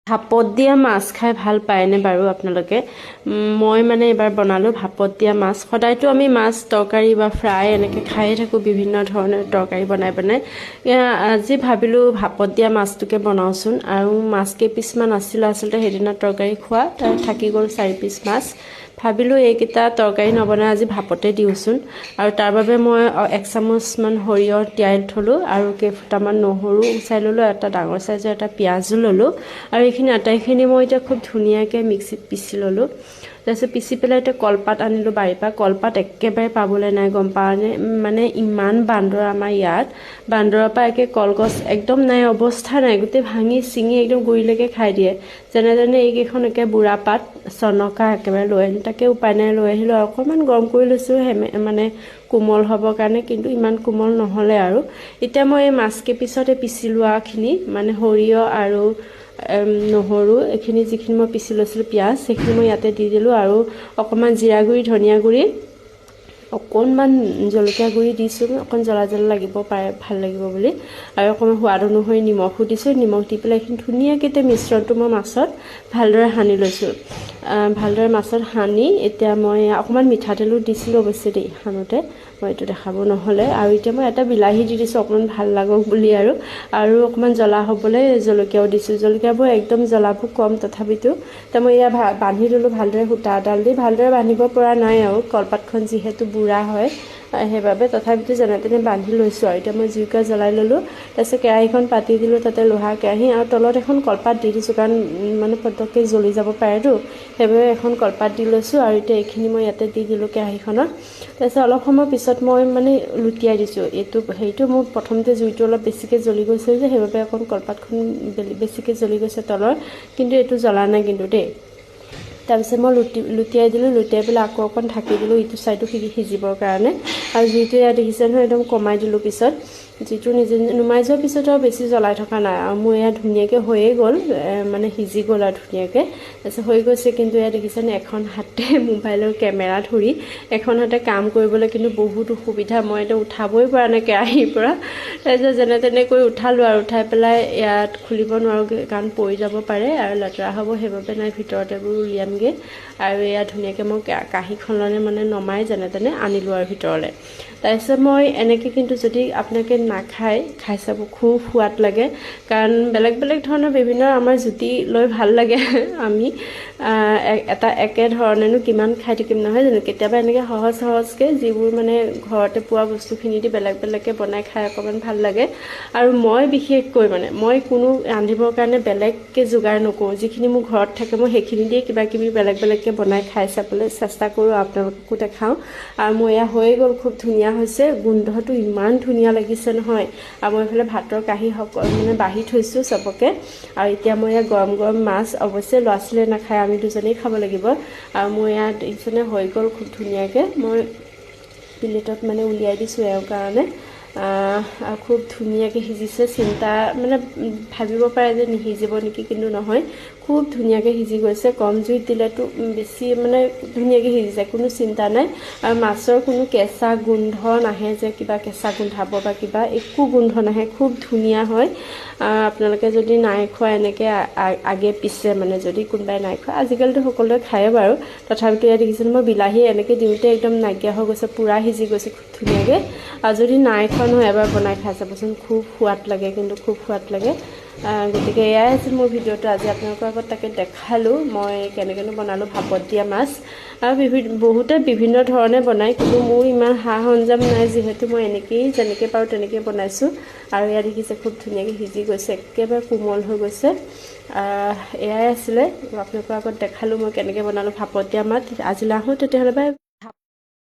ভাপত দিয়া মাছ খাই ভাল পায়নে বাৰু আপোনালোকে? মই মানে এবাৰ বনালোঁ ভাপত দিয়া মাছ। সদায়তো আমি মাছ তৰকাৰী বা ফ্ৰাই এনেকৈ খায়ে থাকোঁ, বিভিন্ন ধৰণৰ তৰকাৰী বনাই বনাই। আজি ভাবিলোঁ ভাপত দিয়া মাছটোকে বনাওঁচোন। আৰু মাছ কেইপিচমান আছিলে আচলতে সেইদিনা তৰকাৰী খোৱা, তাৰ থাকি গ'ল 4 পিচ মাছ। ভাবিলোঁ এইকেইটা তৰকাৰী নবনাই আজি ভাপতে দিওঁচোন। আৰু তাৰ বাবে মই 1 চামুচমান সৰিয়হ তিয়াই থলোঁ আৰু কেইফুটামান নহৰু উচাই ল'লোঁ, এটা ডাঙৰ চাইজৰ এটা পিঁয়াজো ল'লোঁ। আৰু এইখিনি আটাইখিনি মই এতিয়া খুব ধুনীয়াকৈ মিক্সিত পিচি ল'লোঁ। তাৰপিছত পিচি পেলাই এতিয়া কলপাত আনিলোঁ বাৰীৰ পৰা। কলপাত একেবাৰে পাবলৈ নাই, গম পাওঁনে? মানে ইমান বান্দৰ আমাৰ ইয়াত, বান্দৰৰ পৰা একে কলগছ একদম নাই, অৱস্থা নাই, গোটেই ভাঙি চিঙি একদম গুৰিলৈকে খাই দিয়ে। যেনে তেনে এইকেইখন একে বুঢ়া পাত চনকা একেবাৰে লৈ আহিলোঁ। তাকে উপায় নাই লৈ আহিলোঁ আৰু অকণমান গৰম কৰি লৈছোঁ মানে কোমল হ'বৰ কাৰণে, কিন্তু ইমান কোমল নহ'লে আৰু। এতিয়া মই এই মাছ কেইপিছতে পিচি লোৱাখিনি মানে সৰিয়হ আৰু নহৰু এইখিনি যিখিনি মই পিচি লৈছিলোঁ পিঁয়াজ, সেইখিনি মই ইয়াতে দি দিলোঁ। আৰু অকণমান জিৰা গুড়ি, ধনিয়া গুড়ি, অকণমান জলকীয়া গুড়ি দিছোঁ, অকণ জ্বলা জ্বলা লাগিব পাৰে, ভাল লাগিব বুলি। আৰু অকণমান সোৱাদ অনুসৰি নিমখো দিছোঁ। নিমখ দি পেলাই এইখিনি ধুনীয়াকৈ মিশ্ৰণটো মই মাছত ভালদৰে সানি লৈছোঁ। ভালদৰে মাছত সানি এতিয়া মই অকণমান মিঠাতেলো দিছিলোঁ অৱশ্যে দেই সানোতে, মই এইটো দেখাব নহ'লে। আৰু এতিয়া মই এটা বিলাহী দি দিছোঁ অকণমান ভাল লাগক বুলি। আৰু অকণমান জ্বলা হ'বলৈ জলকীয়াও দিছোঁ। জলকীয়াবোৰ একদম জ্বলাবোৰ কম তথাপিতো। এতিয়া মই এয়া বান্ধি ল'লোঁ ভালদৰে, সূতা এডাল দি। ভালদৰে বান্ধিব পৰা নাই আৰু কলপাতখন যিহেতু বুঢ়া হয়, সেইবাবে তথাপিতো যেনে তেনে বান্ধি লৈছোঁ। আৰু এতিয়া মই জুইকুৰা জ্বলাই ল'লোঁ। তাৰপিছত কেৰাহীখন পাতি দিলোঁ, তাতে লোহাৰ কেৰাহী, আৰু তলত এখন কলপাত দি দিছোঁ, কাৰণ মানে পটককৈ জ্বলি যাব পাৰেতো, সেইবাবে এখন কলপাত দি লৈছোঁ। আৰু এতিয়া এইখিনি মই ইয়াতে দি দিলোঁ কেৰাহীখনত। তাৰপিছত অলপ সময় পিছত মই মানে লুটিয়াই দিছোঁ। হেৰিটো মোৰ প্ৰথমতে জুইটো অলপ বেছিকৈ জ্বলি গৈছিল যে, সেইবাবে অকণ কলপাতখন বেছিকৈ জ্বলি গৈছে তলৰ, কিন্তু এইটো জ্বলা নাই কিন্তু দেই। তাৰপিছত মই লুটিয়াই দিলোঁ, লুটিয়াই পেলাই আকৌ অকণ ঢাকি দিলোঁ ইটো ছাইডো সিজিবৰ কাৰণে। আৰু জুইটো ইয়াত দেখিছে নহয়, একদম কমাই দিলোঁ পিছত। জুইটো নিজে নুমাই যোৱাৰ পিছত আৰু বেছি জ্বলাই থকা নাই, আৰু মোৰ এয়া ধুনীয়াকৈ হৈয়ে গ'ল, মানে সিজি গ'ল আৰু ধুনীয়াকৈ। তাৰপিছত হৈ গৈছে, কিন্তু এয়া দেখিছেনে এখন হাতে মোবাইলৰ কেমেৰা ধৰি এখন হাতে কাম কৰিবলৈ কিন্তু বহুত অসুবিধা। মই এতিয়া উঠাবই পৰা নাই কেৰাহীৰ পৰা। তাৰপিছত যেনে তেনে কৰি উঠালোঁ, আৰু উঠাই পেলাই ইয়াত খুলিব নোৱাৰোঁ কাৰণ পৰি যাব পাৰে আৰু লেতেৰা হ'ব, সেইবাবে নাই ভিতৰতে বোলো উলিয়ামগৈ। আৰু এয়া ধুনীয়াকৈ মই কাঁহীখনলৈ মানে নমাই যেনে তেনে আনিলোঁ আৰু ভিতৰলৈ। তাৰপিছত মই এনেকৈ, কিন্তু যদি আপোনালোকে নাখায়, খাই চাব, খুব সোৱাদ লাগে। কাৰণ বেলেগ বেলেগ ধৰণৰ বিভিন্ন আমাৰ জুতি লৈ ভাল লাগে। আমি এটা একে ধৰণেনো কিমান খাই থাকিম, নহয় জানো? কেতিয়াবা এনেকৈ সহজকৈ যিবোৰ মানে ঘৰতে পোৱা বস্তুখিনি দি বেলেগ বেলেগকৈ বনাই খাই অকণমান ভাল লাগে। আৰু মই বিশেষকৈ মানে মই কোনো ৰান্ধিবৰ কাৰণে বেলেগকৈ যোগাৰ নকৰোঁ। যিখিনি মোৰ ঘৰত থাকে মই সেইখিনি দিয়ে কিবা কিবি বেলেগ বেলেগকৈ বনাই খাই চাবলৈ চেষ্টা কৰোঁ, আপোনালোককো দেখাওঁ। আৰু মোৰ এয়া হৈয়ে গ'ল, খুব ধুনীয়া হৈছে, গোন্ধটো ইমান ধুনীয়া লাগিছে নহয়। আৰু মই এইফালে ভাতৰ কাঁহী মানে বাঢ়ি থৈছোঁ চবকে। আৰু এতিয়া মই এয়া গৰম গৰম মাছ, অৱশ্যে ল'ৰা ছোৱালীয়ে নাখায়, আমি দুজনেই খাব লাগিব। আৰু মোৰ ইয়াত দেখিছেনে হৈ গ'ল খুব ধুনীয়াকৈ। মই প্লেটত মানে উলিয়াই দিছোঁ এওঁৰ কাৰণে। আৰু খুব ধুনীয়াকৈ সিজিছে। চিন্তা মানে ভাবিব পাৰে যে নিসিজিব নেকি, কিন্তু নহয়, খুব ধুনীয়াকৈ সিজি গৈছে। কম জুইত দিলেতো বেছি মানে ধুনীয়াকৈ সিজিছে, কোনো চিন্তা নাই। আৰু মাছৰ কোনো কেঁচা গোন্ধ নাহে যে কিবা কেঁচা গোন্ধাব বা কিবা, একো গোন্ধ নাহে, খুব ধুনীয়া হয়। আপোনালোকে যদি নাই খোৱা এনেকৈ আগে পিছে, মানে যদি কোনোবাই নাই খোৱা, আজিকালিতো সকলোৱে খায়ে বাৰু, তথাপিতো ইয়াত দেখিছিলোঁ মই বিলাহী এনেকৈ দিওঁতে একদম নাইকিয়া হৈ গৈছে, পূৰা সিজি গৈছে খুব ধুনীয়াকৈ। আৰু যদি নাই খোৱা নহয় এবাৰ বনাই খাই চাবচোন, খুব সোৱাদ লাগে, কিন্তু খুব সোৱাদ লাগে। গতিকে এয়াই আছিল মোৰ ভিডিঅ'টো আজি আপোনালোকৰ আগত, তাকে দেখালোঁ মই কেনেকৈনো বনালোঁ ভাপত দিয়া মাছ। আৰু বহুতে বিভিন্ন ধৰণে বনায়, কিন্তু মোৰ ইমান সা সৰঞ্জাম নাই, যিহেতু মই যেনেকৈ পাৰোঁ তেনেকৈ বনাইছোঁ। আৰু এয়া দেখিছে খুব ধুনীয়াকৈ সিজি গৈছে, একেবাৰে কোমল হৈ গৈছে। এয়াই আছিলে আপোনালোকৰ আগত দেখালোঁ মই কেনেকৈ বনালোঁ ভাপত দিয়া মাছ। আজিলৈ আহোঁ তেতিয়াহ'লে, বাই।